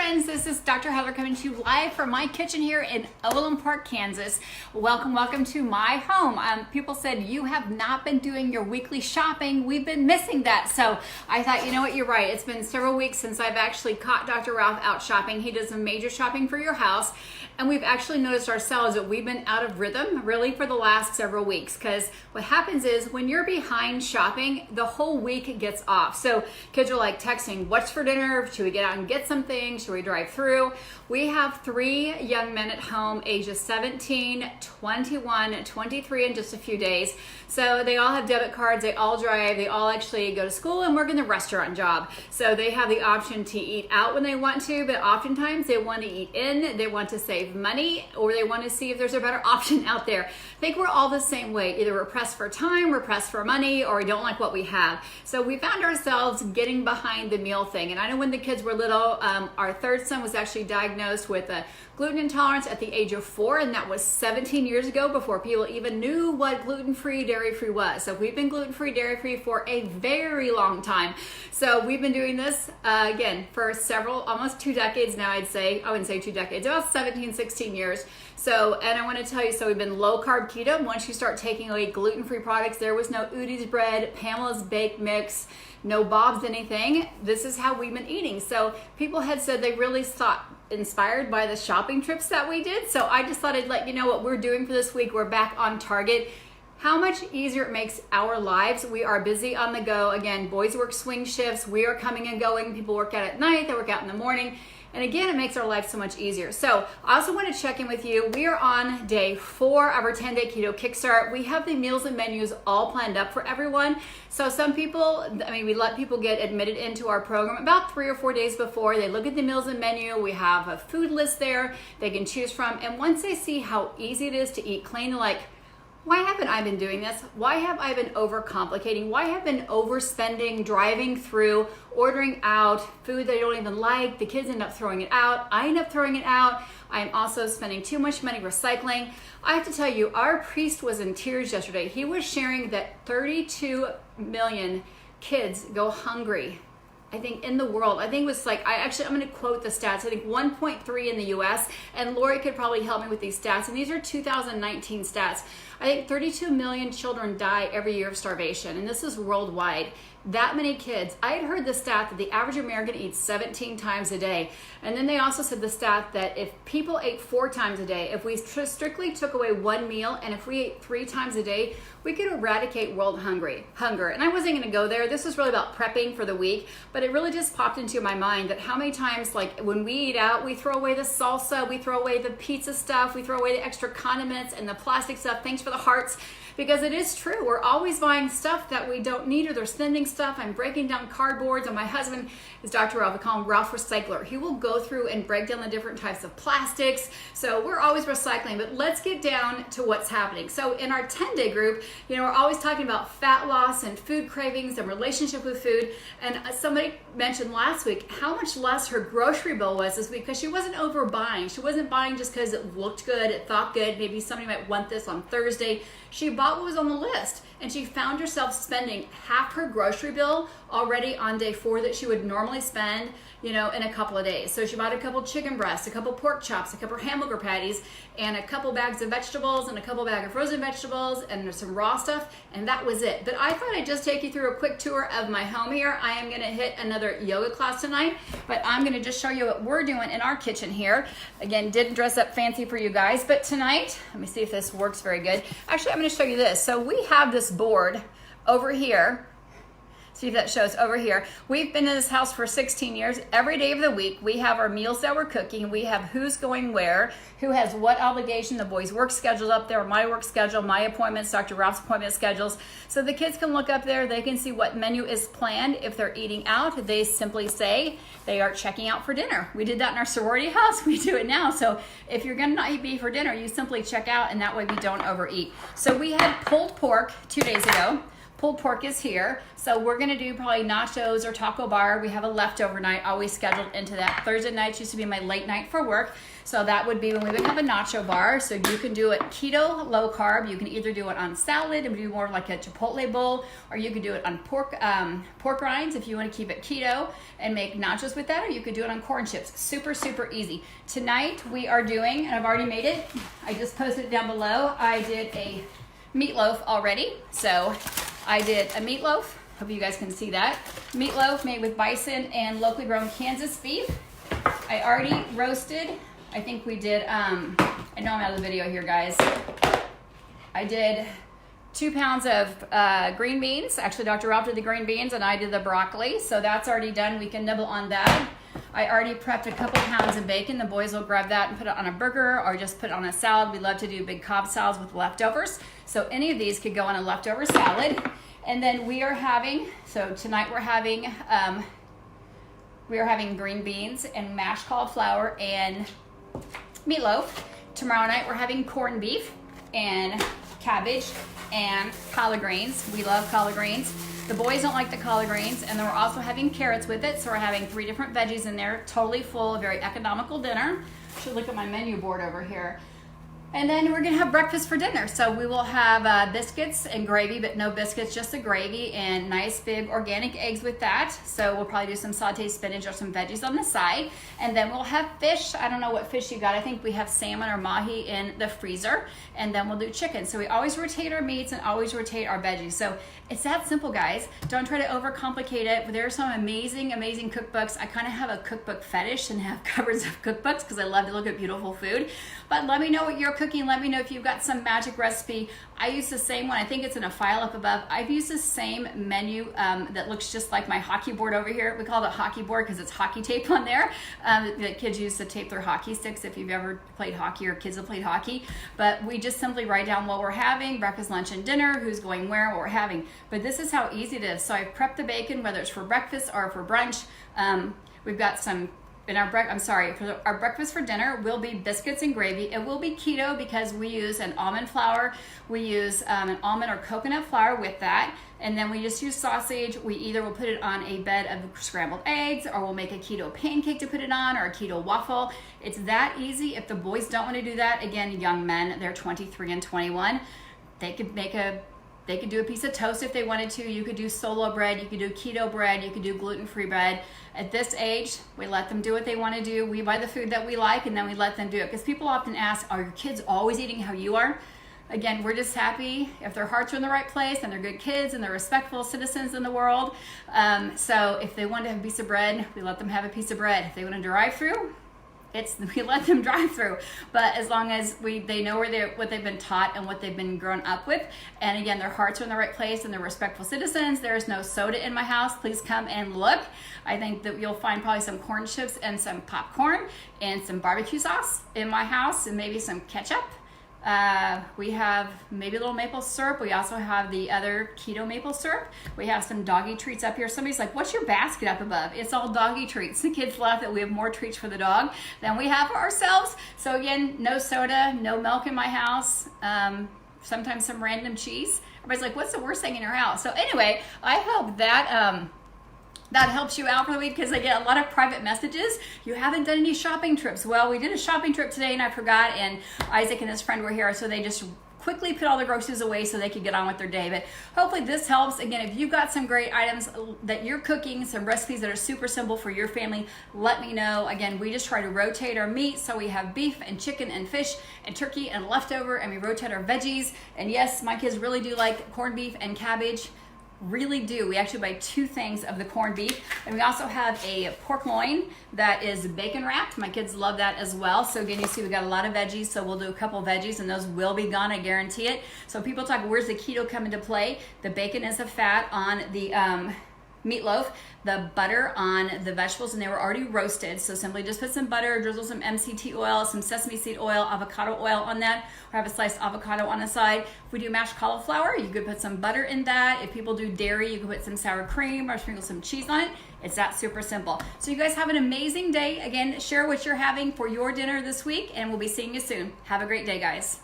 friends, this is Dr. Heather coming to you live from my kitchen here in Overland Park, Kansas. Welcome to my home. People said you have not been doing your weekly shopping. We've been missing that. So I thought, you know what, you're right. It's been several weeks since I've actually caught Dr. Ralph out shopping. He does some major shopping for your house. And we've actually noticed ourselves that we've been out of rhythm really for the last several weeks, because what happens is when you're behind shopping, the whole week gets off. So kids are like texting, what's for dinner? Should we get out and get something? Should we drive through? We have 3 young men at home, ages 17, 21, 23 in just a few days. So they all have debit cards, they all drive, they all actually go to school and work in the restaurant job. So they have the option to eat out when they want to, but oftentimes they want to eat in, they want to save money, or they want to see if there's a better option out there. I think we're all the same way. Either we're pressed for time, we're pressed for money, or we don't like what we have. So we found ourselves getting behind the meal thing. And I know when the kids were little, our third son was actually diagnosed with a gluten intolerance at the age of 4, and that was 17 years ago, before people even knew what gluten-free, dairy-free was. So we've been gluten-free, dairy-free for a very long time. So we've been doing this again for almost 2 decades now. I'd say, I wouldn't say 2 decades, about 17, 16 years. So, and I want to tell you, so we've been low carb keto. Once you start taking away gluten-free products, there was no Udi's bread, Pamela's baked mix, no Bob's anything. This is how we've been eating. So people had said they really thought inspired by the shopping trips that we did. So I just thought I'd let you know what we're doing for this week. We're back on target. How much easier it makes our lives. We are busy on the go. Again, boys work swing shifts. We are coming and going. People work out at night. They work out in the morning. And again, it makes our life so much easier. So I also want to check in with you. We are on day 4 of our 10-day keto kickstart. We have the meals and menus all planned up for everyone. So some people, we let people get admitted into our program about 3 or 4 days before. They look at the meals and menu. We have a food list there they can choose from. And once they see how easy it is to eat clean, they're like, why haven't I been doing this? Why have I been overcomplicating? Why have I been overspending, driving through, ordering out food they don't even like? The kids end up throwing it out. I end up throwing it out. I'm also spending too much money recycling. I have to tell you, our priest was in tears yesterday. He was sharing that 32 million kids go hungry, I think, in the world. I think it was like, I'm going to quote the stats. I think 1.3 in the US, and Lori could probably help me with these stats. And these are 2019 stats. I think 32 million children die every year of starvation, and this is worldwide. That many kids. I had heard the stat that the average American eats 17 times a day. And then they also said the stat that if people ate 4 times a day, if we strictly took away 1 meal, and if we ate 3 times a day, we could eradicate world hunger. And I wasn't going to go there. This was really about prepping for the week, but it really just popped into my mind that how many times, like when we eat out, we throw away the salsa, we throw away the pizza stuff, we throw away the extra condiments and the plastic stuff. Thanks for the hearts. Because it is true, we're always buying stuff that we don't need, or they're sending stuff. I'm breaking down cardboards, and my husband is Dr. Ralph. We call him Ralph Recycler. He will go through and break down the different types of plastics. So we're always recycling, but let's get down to what's happening. So in our 10-day group, we're always talking about fat loss and food cravings and relationship with food. And somebody mentioned last week how much less her grocery bill was this week, because she wasn't overbuying. She wasn't buying just because it looked good, it thought good, maybe somebody might want this on Thursday. She bought what was on the list, and she found herself spending half her grocery bill already on day 4 that she would normally spend, in a couple of days. So she bought a couple chicken breasts, a couple pork chops, a couple hamburger patties, and a couple bags of vegetables, and a couple bags of frozen vegetables, and some raw stuff, and that was it. But I thought I'd just take you through a quick tour of my home here. I am going to hit another yoga class tonight, but I'm going to just show you what we're doing in our kitchen here. Again, didn't dress up fancy for you guys, but tonight, let me see if this works very good. Actually, I'm going to show you this. So we have this board over here. See if that shows over here. We've been in this house for 16 years. Every day of the week, we have our meals that we're cooking. We have who's going where, who has what obligation, the boys' work schedule up there, my work schedule, my appointments, Dr. Ralph's appointment schedules. So the kids can look up there. They can see what menu is planned. If they're eating out, they simply say they are checking out for dinner. We did that in our sorority house. We do it now. So if you're going to not eat for dinner, you simply check out, and that way we don't overeat. So we had pulled pork 2 days ago. pulled pork is here. So we're gonna do probably nachos or taco bar. We have a leftover night always scheduled into that. Thursday nights used to be my late night for work. So that would be when we would have a nacho bar. So you can do it keto, low carb. You can either do it on salad and do more like a Chipotle bowl, or you could do it on pork rinds if you want to keep it keto and make nachos with that, or you could do it on corn chips. Super, super easy. Tonight we are doing, and I've already made it. I just posted it down below. I did a meatloaf already. So I did a meatloaf. Hope you guys can see that. Meatloaf made with bison and locally grown Kansas beef. I already roasted. I think we did, I know I'm out of the video here, guys. I did 2 pounds of green beans. Actually, Dr. Ralph did the green beans and I did the broccoli. So that's already done. We can nibble on that. I already prepped a couple pounds of bacon. The boys will grab that and put it on a burger or just put it on a salad. We love to do big Cobb salads with leftovers. So any of these could go on a leftover salad. And then we are having, so tonight we're having green beans and mashed cauliflower and meatloaf. Tomorrow night we're having corned beef and cabbage and collard greens. We love collard greens. The boys don't like the collard greens, and then we're also having carrots with it. So we're having 3 different veggies in there. Totally full, very economical dinner. Should look at my menu board over here. And then we're gonna have breakfast for dinner. So we will have biscuits and gravy, but no biscuits, just the gravy, and nice big organic eggs with that. So we'll probably do some sauteed spinach or some veggies on the side. And then we'll have fish. I don't know what fish you got. I think we have salmon or mahi in the freezer. And then we'll do chicken. So we always rotate our meats and always rotate our veggies. So it's that simple, guys. Don't try to overcomplicate it. There are some amazing, amazing cookbooks. I kind of have a cookbook fetish and have covers of cookbooks because I love to look at beautiful food. But let me know what you're cooking. Let me know if you've got some magic recipe. I use the same one. I think it's in a file up above. I've used the same menu that looks just like my hockey board over here. We call it a hockey board because it's hockey tape on there that kids use to tape their hockey sticks if you've ever played hockey or kids have played hockey. But we just simply write down what we're having, breakfast, lunch, and dinner, who's going where, what we're having. But this is how easy it is. So I've prepped the bacon, whether it's for breakfast or for brunch. We've got some in our for our breakfast for dinner will be biscuits and gravy. It will be keto because we use an almond flour. We use an almond or coconut flour with that. And then we just use sausage. We either will put it on a bed of scrambled eggs, or we'll make a keto pancake to put it on, or a keto waffle. It's that easy. If the boys don't want to do that, again, young men, they're 23 and 21, they could do a piece of toast if they wanted to. You could do solo bread, you could do keto bread, you could do gluten-free bread. At this age, we let them do what they want to do. We buy the food that we like, and then we let them do it. Because people often ask, are your kids always eating how you are? Again, we're just happy if their hearts are in the right place and they're good kids and they're respectful citizens in the world. So if they want to have a piece of bread, we let them have a piece of bread. If they want to drive through, we let them drive through, but as long as they know what they've been taught and what they've been grown up with, and again, their hearts are in the right place and they're respectful citizens. There is no soda in my house. Please come and look. I think that you'll find probably some corn chips and some popcorn and some barbecue sauce in my house, and maybe some ketchup. We have maybe a little maple syrup. We also have the other keto maple syrup. We have some doggy treats up here. Somebody's like, what's your basket up above? It's all doggy treats. The kids laugh that we have more treats for the dog than we have for ourselves. So again, no soda, no milk in my house. Sometimes some random cheese. Everybody's like, what's the worst thing in your house? So anyway, I hope that that helps you out for the week, because I get a lot of private messages. You haven't done any shopping trips. Well, we did a shopping trip today and I forgot, and Isaac and his friend were here, so they just quickly put all the groceries away so they could get on with their day. But hopefully this helps. Again, if you've got some great items that you're cooking, some recipes that are super simple for your family, let me know. Again, we just try to rotate our meat, so we have beef and chicken and fish and turkey and leftover, and we rotate our veggies. And yes, my kids really do like corned beef and cabbage. Really do. We actually buy 2 things of the corned beef, and we also have a pork loin that is bacon wrapped. My kids love that as well. So again, you see we got a lot of veggies, so we'll do a couple of veggies, and those will be gone, I guarantee it. So people talk, where's the keto come into play? The bacon is a fat on the meatloaf, the butter on the vegetables, and they were already roasted. So simply just put some butter, drizzle some MCT oil, some sesame seed oil, avocado oil on that, or have a sliced avocado on the side. If we do mashed cauliflower, you could put some butter in that. If people do dairy, you could put some sour cream or sprinkle some cheese on it. It's that super simple. So you guys have an amazing day. Again, share what you're having for your dinner this week, and we'll be seeing you soon. Have a great day, guys.